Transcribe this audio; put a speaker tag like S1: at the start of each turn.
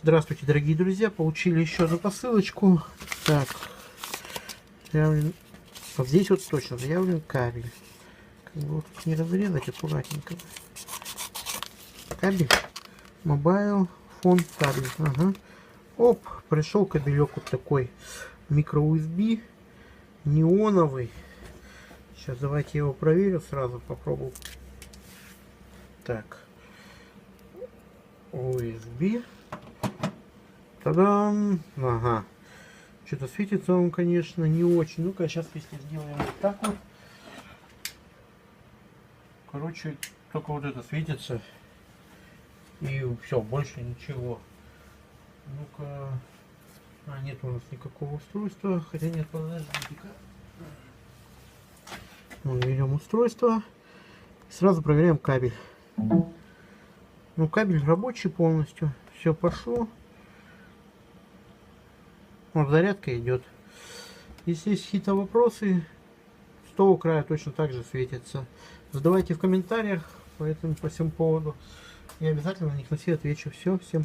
S1: Здравствуйте, дорогие друзья, получили еще одну посылочку. Так, заявлен... вот здесь вот точно заявлен кабель. Как бы вот не разрезать аккуратненько. Кабель, мобайл, фон, кабель. Ага. Оп, пришел кабелек вот такой, микро USB, неоновый. Сейчас давайте я его проверю сразу, попробую. Так, USB. Та-дам! Ага. Что-то светится он, конечно, не очень. Ну-ка, сейчас если сделаем вот так вот. Короче, только вот это светится. И все, больше ничего. Ну-ка. А, нет у нас никакого устройства. Хотя нет, подождите-ка. Берем устройство. Сразу проверяем кабель. Ну, кабель рабочий полностью. Все пошло. Вот зарядка идет. Если есть какие-то вопросы, с того края точно так же светится. Задавайте в комментариях по всему поводу. Я обязательно на них на все отвечу. Все, всем